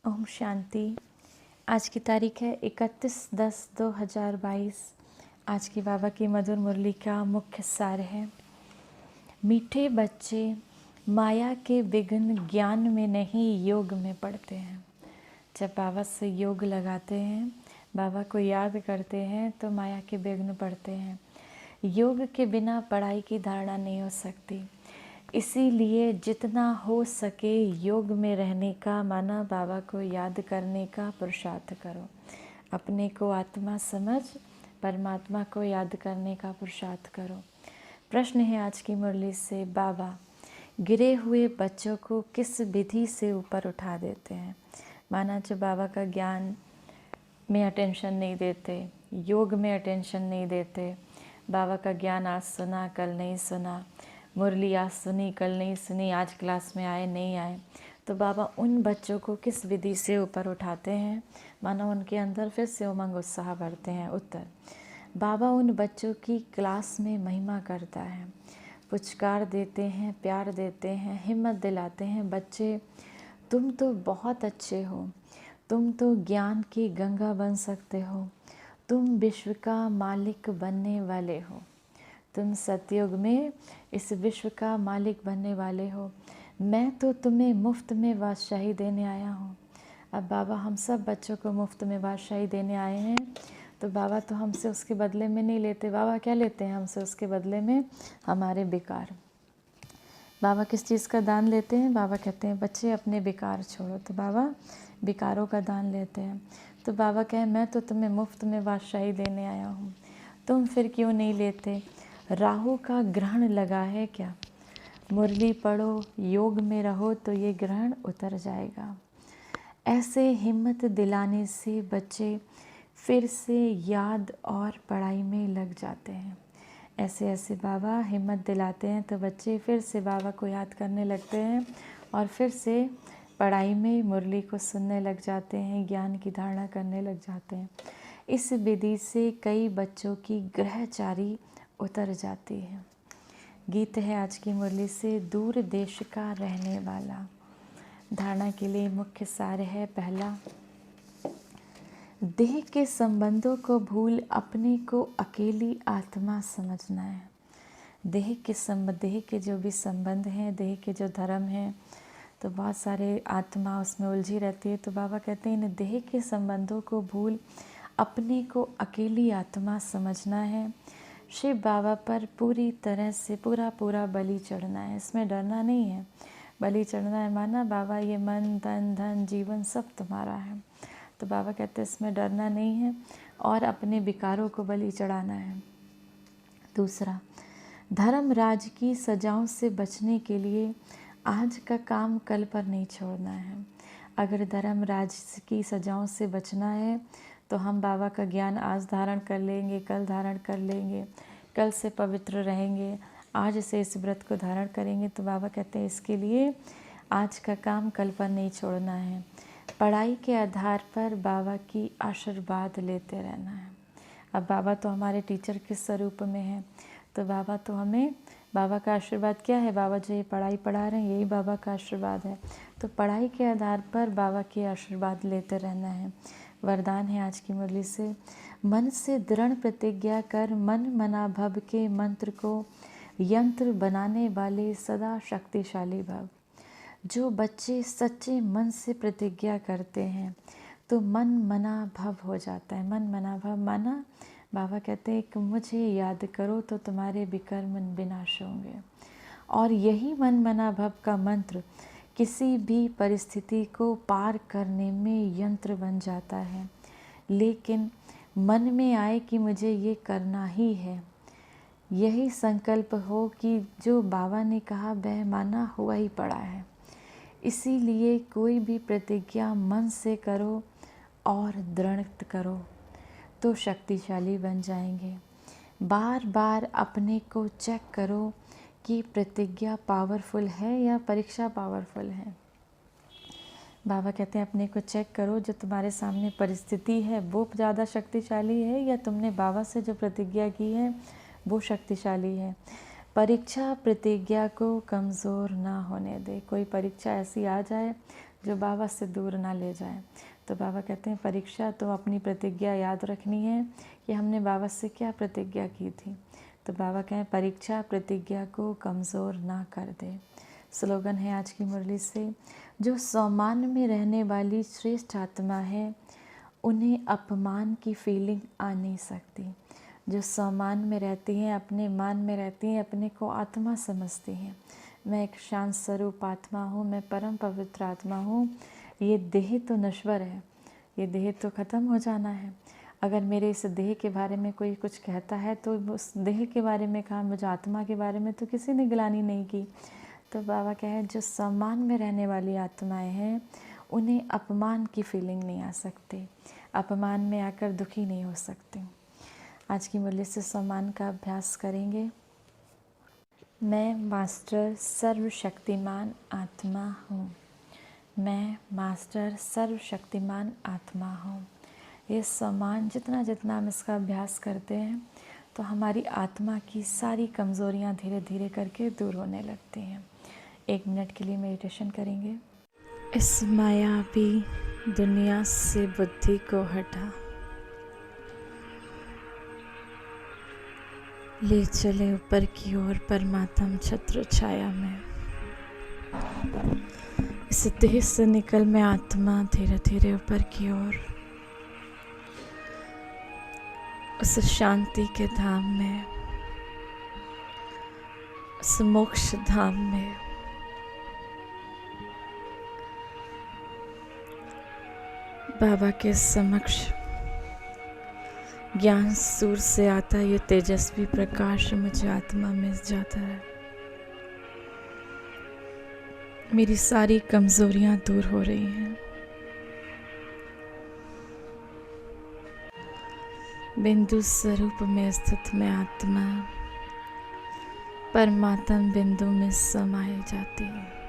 ओम शांति। आज की तारीख है 31/10/2022। आज की बाबा की मधुर मुरली का मुख्य सार है, मीठे बच्चे माया के विघ्न ज्ञान में नहीं योग में पढ़ते हैं। जब बाबा से योग लगाते हैं, बाबा को याद करते हैं तो माया के विघ्न पड़ते हैं। योग के बिना पढ़ाई की धारणा नहीं हो सकती। इसीलिए जितना हो सके योग में रहने का, माना बाबा को याद करने का पुरुषार्थ करो। अपने को आत्मा समझ परमात्मा को याद करने का पुरुषार्थ करो। प्रश्न है आज की मुरली से, बाबा गिरे हुए बच्चों को किस विधि से ऊपर उठा देते हैं। माना जो बाबा का ज्ञान में अटेंशन नहीं देते, योग में अटेंशन नहीं देते, बाबा का ज्ञान आज सुना कल नहीं सुना, मुरली आज सुनी कल नहीं सुनी, आज क्लास में आए नहीं आए, तो बाबा उन बच्चों को किस विधि से ऊपर उठाते हैं। मानो उनके अंदर फिर से उमंग उत्साह बढ़ते हैं। उत्तर, बाबा उन बच्चों की क्लास में महिमा करता है, पुचकार देते हैं, प्यार देते हैं, हिम्मत दिलाते हैं। बच्चे तुम तो बहुत अच्छे हो, तुम तो ज्ञान की गंगा बन सकते हो, तुम विश्व का मालिक बनने वाले हो, तुम सतयुग में इस विश्व का मालिक बनने वाले हो। मैं तो तुम्हें मुफ्त में बादशाही देने आया हूँ। अब बाबा हम सब बच्चों को मुफ्त में बादशाही देने आए हैं, तो बाबा तो हमसे उसके बदले में नहीं लेते। बाबा क्या लेते हैं हमसे उसके बदले में? हमारे विकार। बाबा किस चीज़ का दान लेते हैं? बाबा कहते हैं बच्चे अपने विकार छोड़ो, तो बाबा विकारों का दान लेते हैं। तो बाबा कहें मैं तो तुम्हें मुफ्त में बादशाही देने आया हूँ, तुम फिर क्यों नहीं लेते? राहु का ग्रहण लगा है क्या? मुरली पढ़ो, योग में रहो तो ये ग्रहण उतर जाएगा। ऐसे हिम्मत दिलाने से बच्चे फिर से याद और पढ़ाई में लग जाते हैं। ऐसे ऐसे बाबा हिम्मत दिलाते हैं तो बच्चे फिर से बाबा को याद करने लगते हैं और फिर से पढ़ाई में मुरली को सुनने लग जाते हैं, ज्ञान की धारणा करने लग जाते हैं। इस विधि से कई बच्चों की ग्रहचारी उतर जाती है। गीत है आज की मुरली से, दूर देश का रहने वाला। धारणा के लिए मुख्य सार है, पहला, देह के संबंधों को भूल अपने को अकेली आत्मा समझना है। देह के जो भी संबंध हैं, देह के जो धर्म हैं, तो बहुत सारे आत्मा उसमें उलझी रहती है। तो बाबा कहते हैं इन देह के संबंधों को भूल अपने को अकेली आत्मा समझना है। शिव बाबा पर पूरी तरह से पूरा बलि चढ़ना है। इसमें डरना नहीं है, बलि चढ़ना है। माना बाबा ये मन तन धन जीवन सब तुम्हारा है, तो बाबा कहते हैं इसमें डरना नहीं है और अपने विकारों को बलि चढ़ाना है। दूसरा, धर्म राज की सजाओं से बचने के लिए आज का काम कल पर नहीं छोड़ना है। अगर धर्म राज की सजाओं से बचना है तो हम बाबा का ज्ञान आज धारण कर लेंगे, कल धारण कर लेंगे, कल से पवित्र रहेंगे, आज से इस व्रत को धारण करेंगे। तो बाबा कहते हैं इसके लिए आज का काम कल पर नहीं छोड़ना है। पढ़ाई के आधार पर बाबा की आशीर्वाद लेते रहना है। अब बाबा तो हमारे टीचर के स्वरूप में है, तो बाबा तो हमें, बाबा का आशीर्वाद क्या है? बाबा जो ये पढ़ाई पढ़ा रहे हैं यही बाबा का आशीर्वाद है। तो पढ़ाई के आधार पर बाबा के आशीर्वाद लेते रहना है। वरदान है आज की मुरली से, मन से दृढ़ प्रतिज्ञा कर मन मना भव के मंत्र को यंत्र बनाने वाले सदा शक्तिशाली भव। जो बच्चे सच्चे मन से प्रतिज्ञा करते हैं तो मन मना भव हो जाता है। मन मना भव माना बाबा कहते हैं कि मुझे याद करो तो तुम्हारे विकर्म विनाश होंगे। और यही मन मना भव का मंत्र किसी भी परिस्थिति को पार करने में यंत्र बन जाता है। लेकिन मन में आए कि मुझे ये करना ही है, यही संकल्प हो कि जो बाबा ने कहा वह माना हुआ ही पड़ा है। इसीलिए कोई भी प्रतिज्ञा मन से करो और दृढ़ करो तो शक्तिशाली बन जाएंगे। बार बार अपने को चेक करो कि प्रतिज्ञा पावरफुल है या परीक्षा पावरफुल है। बाबा कहते हैं अपने को चेक करो, जो तुम्हारे सामने परिस्थिति है वो ज़्यादा शक्तिशाली है या तुमने बाबा से जो प्रतिज्ञा की है वो शक्तिशाली है। परीक्षा प्रतिज्ञा को कमज़ोर ना होने दे। कोई परीक्षा ऐसी आ जाए जो बाबा से दूर ना ले जाए। तो बाबा कहते हैं परीक्षा, तो अपनी प्रतिज्ञा याद रखनी है कि हमने बाबा से क्या प्रतिज्ञा की थी। तो बाबा कहें परीक्षा प्रतिज्ञा को कमज़ोर ना कर दे। स्लोगन है आज की मुरली से, जो सम्मान में रहने वाली श्रेष्ठ आत्मा है उन्हें अपमान की फीलिंग आ नहीं सकती। जो सम्मान में रहती हैं, अपने मान में रहती हैं, अपने को आत्मा समझती हैं। मैं एक शांत स्वरूप आत्मा हूँ, मैं परम पवित्र आत्मा हूँ। ये देह तो नश्वर है, ये देह तो ख़त्म हो जाना है। अगर मेरे इस देह के बारे में कोई कुछ कहता है तो उस देह के बारे में कहा, मुझे आत्मा के बारे में तो किसी ने गिलानी नहीं की। तो बाबा कहे जो सम्मान में रहने वाली आत्माएं हैं उन्हें अपमान की फीलिंग नहीं आ सकती, अपमान में आकर दुखी नहीं हो सकती। आज की मुरली से सम्मान का अभ्यास करेंगे। मैं मास्टर सर्वशक्तिमान आत्मा हूँ। मैं मास्टर सर्वशक्तिमान आत्मा हूँ। ये सम्मान जितना जितना हम इसका अभ्यास करते हैं तो हमारी आत्मा की सारी कमज़ोरियाँ धीरे धीरे करके दूर होने लगती हैं। 1 मिनट के लिए मेडिटेशन करेंगे। इस मायावी दुनिया से बुद्धि को हटा, ले चले ऊपर की ओर परमात्म छत्र छाया में। इस देह से निकल मैं आत्मा धीरे धीरे ऊपर की ओर उस शांति के धाम में, उस मोक्ष धाम में, बाबा के समक्ष ज्ञान सूर से आता ये तेजस्वी प्रकाश मुझे आत्मा में जाता है। मेरी सारी कमजोरियां दूर हो रही हैं। बिंदु स्वरूप में स्थित मैं आत्मा परमात्म बिंदु में समाई जाती हूँ।